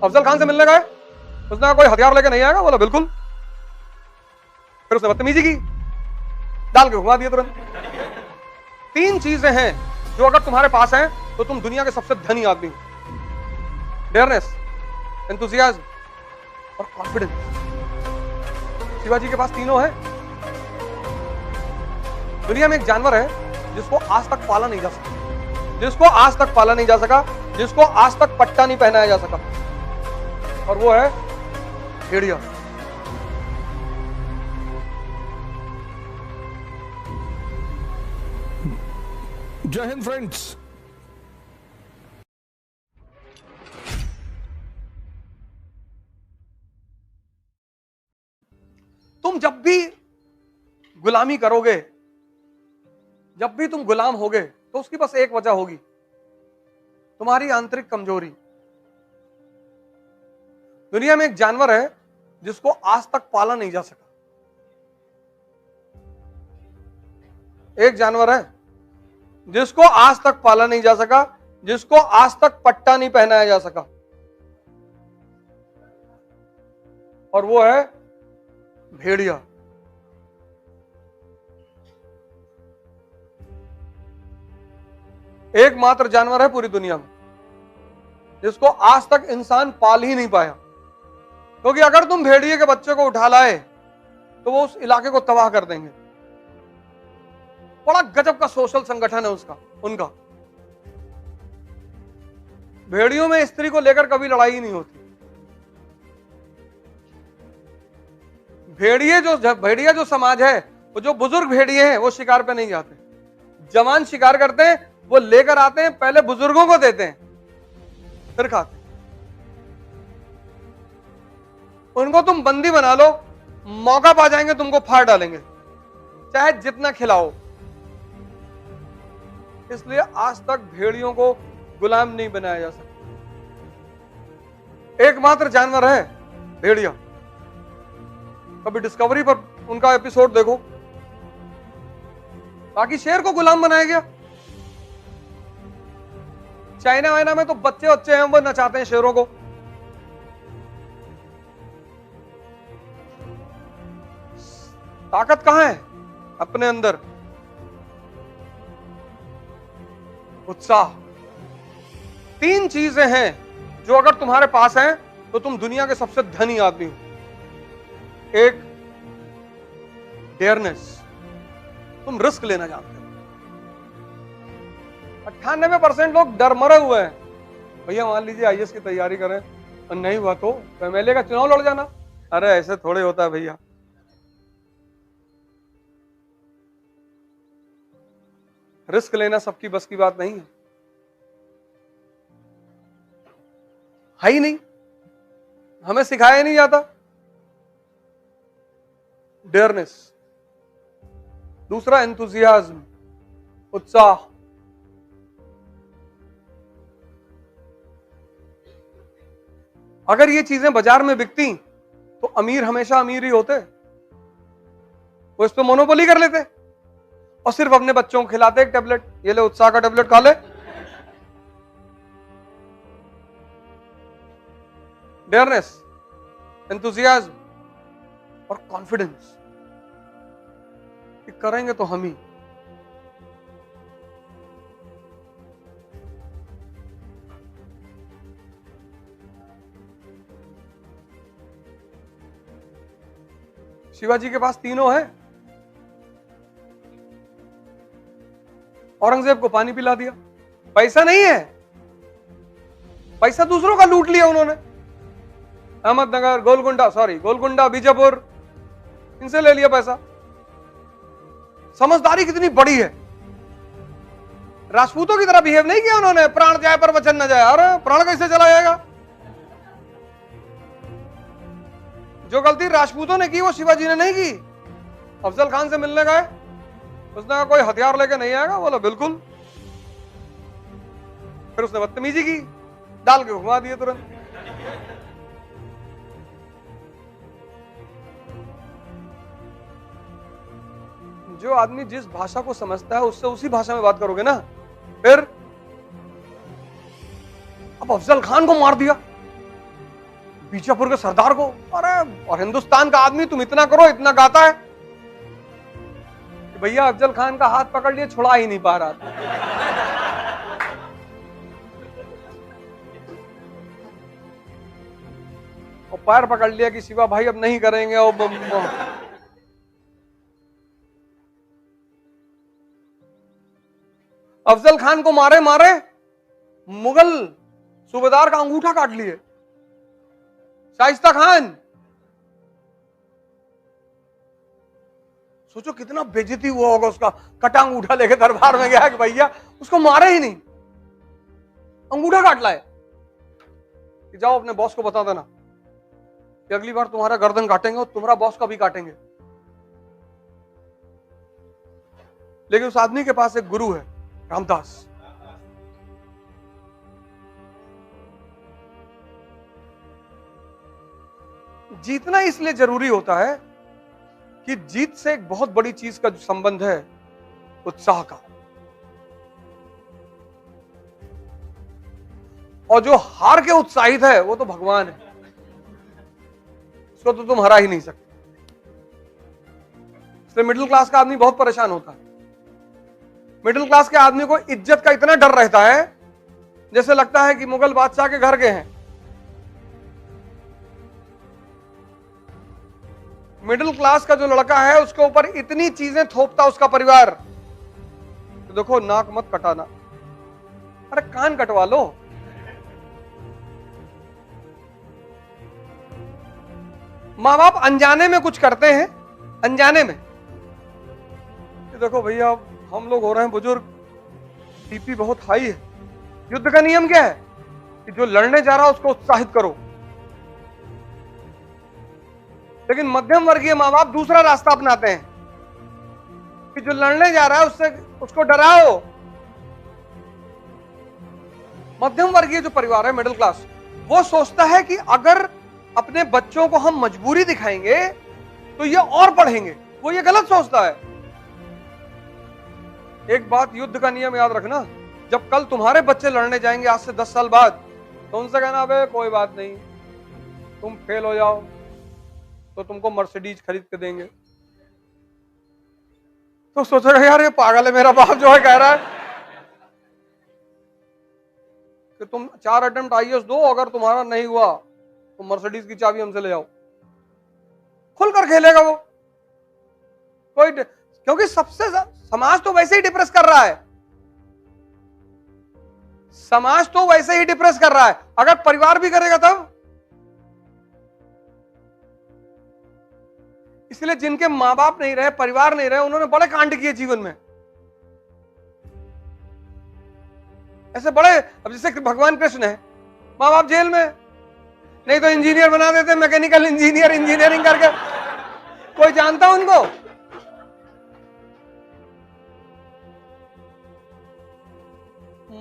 अफजल खान से मिलने गए, उसने कहा कोई हथियार लेके नहीं आएगा, बोला बिल्कुल। फिर उसने बदतमीजी की, डाल के घुमा दिया तुरंत। 3 चीजें हैं जो अगर तुम्हारे पास हैं तो तुम दुनिया के सबसे धनी आदमी हो। डेयरनेस, एंथुसियाज्म और कॉन्फिडेंस। शिवाजी के पास तीनों है। दुनिया में एक जानवर है जिसको आज तक पाला नहीं जा सका, जिसको आज तक पाला नहीं जा सका, जिसको आज तक पट्टा नहीं पहनाया जा सका, और वो है भेड़िया। जय हिंद फ्रेंड्स। तुम जब भी गुलामी करोगे, जब भी तुम गुलाम होगे, तो उसकी बस एक वजह होगी, तुम्हारी आंतरिक कमजोरी। दुनिया में एक जानवर है जिसको आज तक पाला नहीं जा सका। एक जानवर है जिसको आज तक पाला नहीं जा सका, जिसको आज तक पट्टा नहीं पहनाया जा सका, और वो है भेड़िया। एकमात्र जानवर है पूरी दुनिया में जिसको आज तक इंसान पाल ही नहीं पाया, क्योंकि अगर तुम भेड़िए के बच्चे को उठा लाए तो वो उस इलाके को तबाह कर देंगे। बड़ा गजब का सोशल संगठन है उनका। भेड़ियों में स्त्री को लेकर कभी लड़ाई ही नहीं होती। भेड़िया जो समाज है, वो जो बुजुर्ग भेड़िए हैं, वो शिकार पे नहीं जाते। जवान शिकार करते हैं, वो लेकर आते हैं, पहले बुजुर्गों को देते हैं, फिर खाते हैं। उनको तुम बंदी बना लो, मौका पा जाएंगे तुमको फाड़ डालेंगे, चाहे जितना खिलाओ। इसलिए आज तक भेड़ियों को गुलाम नहीं बनाया जा सकता। एकमात्र जानवर है भेड़िया। कभी डिस्कवरी पर उनका एपिसोड देखो, बाकी शेर को गुलाम बनाया गया। चाइना वाइना में तो बच्चे हैं, वो नचाते हैं शेरों को। ताकत कहां है? अपने अंदर उत्साह। 3 चीजें हैं जो अगर तुम्हारे पास हैं तो तुम दुनिया के सबसे धनी आदमी हो। एक, डेयरनेस, तुम रिस्क लेना जानते हो। 98% लोग डर मरे हुए हैं। भैया मान लीजिए आईएएस की तैयारी करें और नहीं हुआ तो एमएलए का चुनाव लड़ जाना। अरे ऐसे थोड़े होता है भैया। रिस्क लेना सबकी बस की बात नहीं है ही नहीं, हमें सिखाया नहीं जाता डेयरनेस। दूसरा, एंथुसियाज्म, उत्साह। अगर ये चीजें बाजार में बिकती तो अमीर हमेशा अमीर ही होते। वो इस पे मोनोपोली कर लेते और सिर्फ अपने बच्चों को खिलाते एक टेबलेट, ये ले उत्साह का टेबलेट खा ले। डेयरनेस, एंथुसियाज्म और कॉन्फिडेंस, करेंगे तो हम ही। शिवाजी के पास तीनों है। औरंगजेब को पानी पिला दिया। पैसा नहीं है, पैसा दूसरों का लूट लिया उन्होंने। अहमदनगर, गोलकुंडा, बीजापुर, इनसे ले लिया पैसा। समझदारी कितनी बड़ी है। राजपूतों की तरह बिहेव नहीं किया उन्होंने, प्राण जाए पर वचन न जाए। अरे प्राण कैसे चला जाएगा? जो गलती राजपूतों ने की वो शिवाजी ने नहीं की। अफजल खान से मिलने गए, उसने कहा कोई हथियार लेके नहीं आएगा, बोला बिल्कुल। फिर उसने बदतमीजी की, डाल के घुमा दिए तुरंत। जो आदमी जिस भाषा को समझता है उससे उसी भाषा में बात करोगे ना। फिर अब अफजल खान को मार दिया, बीजापुर के सरदार को, अरे और हिंदुस्तान का आदमी तुम इतना करो, इतना गाता है कि भैया अफजल खान का हाथ पकड़ लिए छुड़ा ही नहीं पा रहा था। और पैर पकड़ लिया कि शिवा भाई अब नहीं करेंगे। और अफजल खान को मारे मारे मुगल सूबेदार का अंगूठा काट लिए, शाइस्ता खान। सोचो कितना बेइज्जती हुआ होगा उसका, कटा अंगूठा लेके दरबार में गया कि भैया उसको मारे ही नहीं, अंगूठा काट लाए कि जाओ अपने बॉस को बता देना कि अगली बार तुम्हारा गर्दन काटेंगे और तुम्हारा बॉस का भी काटेंगे। लेकिन उस आदमी के पास एक गुरु है, रामदास। जीतना इसलिए जरूरी होता है कि जीत से एक बहुत बड़ी चीज का जो संबंध है, उत्साह का। और जो हार के उत्साहित है वो तो भगवान है, उसको तो तुम हरा ही नहीं सकते। इसलिए मिडिल क्लास का आदमी बहुत परेशान होता है। मिडिल क्लास के आदमी को इज्जत का इतना डर रहता है जैसे लगता है कि मुगल बादशाह के घर के हैं। मिडिल क्लास का जो लड़का है उसके ऊपर इतनी चीजें थोपता उसका परिवार, तो देखो नाक मत कटाना, अरे कान कटवा लो। माँ बाप अनजाने में कुछ करते हैं, अनजाने में। देखो भैया हम लोग हो रहे हैं बुजुर्ग, बीपी बहुत हाई है। युद्ध का नियम क्या है कि जो लड़ने जा रहा है उसको उत्साहित करो। लेकिन मध्यम वर्गीय माँ बाप दूसरा रास्ता अपनाते हैं कि जो लड़ने जा रहा है उससे उसको डराओ। मध्यम वर्गीय जो परिवार है, मिडिल क्लास, वो सोचता है कि अगर अपने बच्चों को हम मजबूरी दिखाएंगे तो ये और पढ़ेंगे। वो ये गलत सोचता है। एक बात युद्ध का नियम याद रखना, जब कल तुम्हारे बच्चे लड़ने जाएंगे आज से 10 साल बाद, तो उनसे कहना अबे कोई बात नहीं, तुम फेल हो जाओ तो तुमको मर्सिडीज खरीद के देंगे। तो सोचेगा यार ये पागल है, मेरा बाप जो है कह रहा है कि तुम 4 अटेम्प्ट आईएएस दो, अगर तुम्हारा नहीं हुआ तो मर्सिडीज की चाबी हमसे ले जाओ। खुलकर खेलेगा वो कोई, क्योंकि सबसे समाज तो वैसे ही डिप्रेस कर रहा है। समाज तो वैसे ही डिप्रेस कर रहा है, अगर परिवार भी करेगा तब। इसलिए जिनके मां बाप नहीं रहे, परिवार नहीं रहे, उन्होंने बड़े कांड किए जीवन में। ऐसे बड़े, अब जैसे भगवान कृष्ण है, मां बाप जेल में, नहीं तो इंजीनियर बना देते, मैकेनिकल इंजीनियर, इंजीनियरिंग करके। कोई जानता उनको?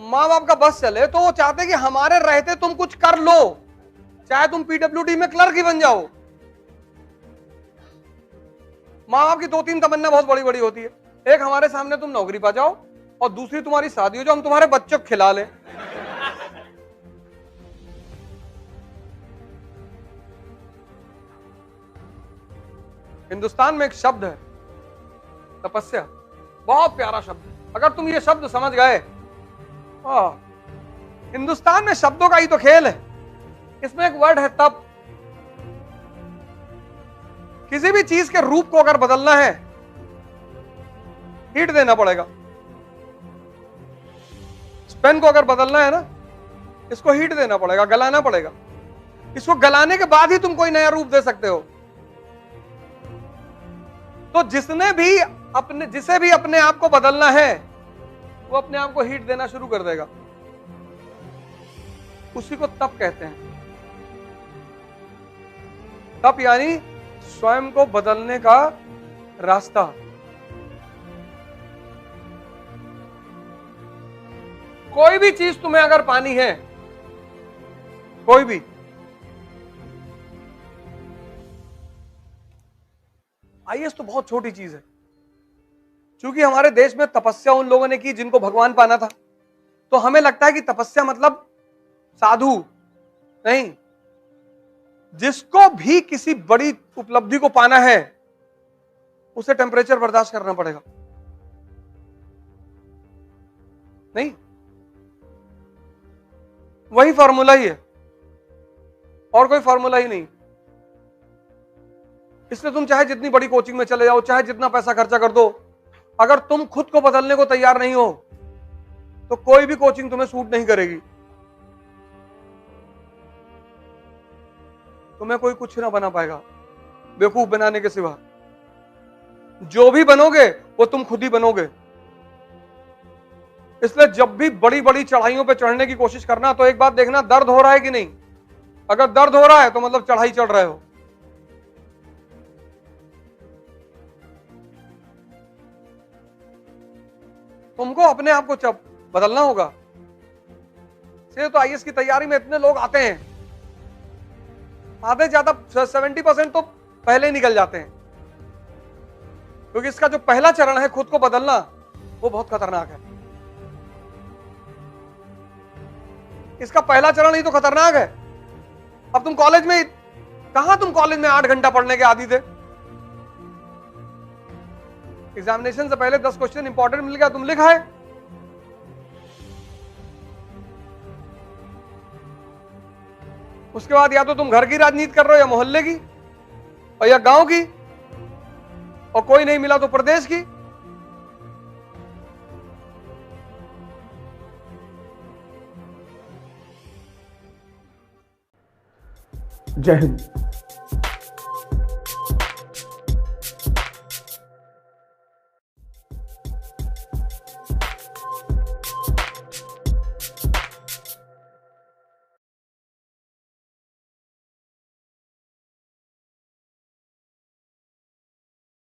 मां बाप का बस चले तो वो चाहते कि हमारे रहते तुम कुछ कर लो, चाहे तुम पीडब्ल्यूडी में क्लर्क ही बन जाओ। माँ बाप की 2-3 तमन्ना बहुत बड़ी बड़ी होती है। एक, हमारे सामने तुम नौकरी पा जाओ, और दूसरी तुम्हारी शादी हो जाओ, हम तुम्हारे बच्चों को खिला लें। हिंदुस्तान में एक शब्द है तपस्या, बहुत प्यारा शब्द है। अगर तुम ये शब्द समझ गए, हिंदुस्तान में शब्दों का ही तो खेल है। इसमें एक वर्ड है तप। किसी भी चीज के रूप को अगर बदलना है, हीट देना पड़ेगा। पेन को अगर बदलना है ना, इसको हीट देना पड़ेगा, गलाना पड़ेगा। इसको गलाने के बाद ही तुम कोई नया रूप दे सकते हो। तो जिसे भी अपने आप को बदलना है, वो अपने आप को हीट देना शुरू कर देगा। उसी को तप कहते हैं। तप यानी स्वयं को बदलने का रास्ता। कोई भी चीज तुम्हें अगर पानी है, कोई भी, आईएएस तो बहुत छोटी चीज है। क्योंकि हमारे देश में तपस्या उन लोगों ने की जिनको भगवान पाना था, तो हमें लगता है कि तपस्या मतलब साधु। नहीं, जिसको भी किसी बड़ी उपलब्धि को पाना है उसे टेम्परेचर बर्दाश्त करना पड़ेगा। नहीं, वही फॉर्मूला ही है और कोई फॉर्मूला ही नहीं। इसलिए तुम चाहे जितनी बड़ी कोचिंग में चले जाओ, चाहे जितना पैसा खर्चा कर दो, अगर तुम खुद को बदलने को तैयार नहीं हो तो कोई भी कोचिंग तुम्हें सूट नहीं करेगी। तुम्हें कोई कुछ ना बना पाएगा बेवकूफ बनाने के सिवा। जो भी बनोगे वो तुम खुद ही बनोगे। इसलिए जब भी बड़ी बड़ी चढ़ाइयों पे चढ़ने की कोशिश करना तो एक बात देखना, दर्द हो रहा है कि नहीं। अगर दर्द हो रहा है तो मतलब चढ़ाई चढ़ रहे हो। तुमको अपने आप को बदलना होगा। से तो आईएएस की तैयारी में इतने लोग आते हैं, आधे ज्यादा 70% तो पहले ही निकल जाते हैं, क्योंकि इसका जो पहला चरण है खुद को बदलना वो बहुत खतरनाक है। इसका पहला चरण ही तो खतरनाक है। अब तुम कॉलेज में कहां, तुम कॉलेज में 8 घंटा पढ़ने के आदी थे। एग्जामिनेशन से पहले 10 क्वेश्चन इंपॉर्टेंट मिल गया, तुम लिख आए। उसके बाद या तो तुम घर की राजनीति कर रहे हो या मोहल्ले की और या गांव की, और कोई नहीं मिला तो प्रदेश की। जय हिंद।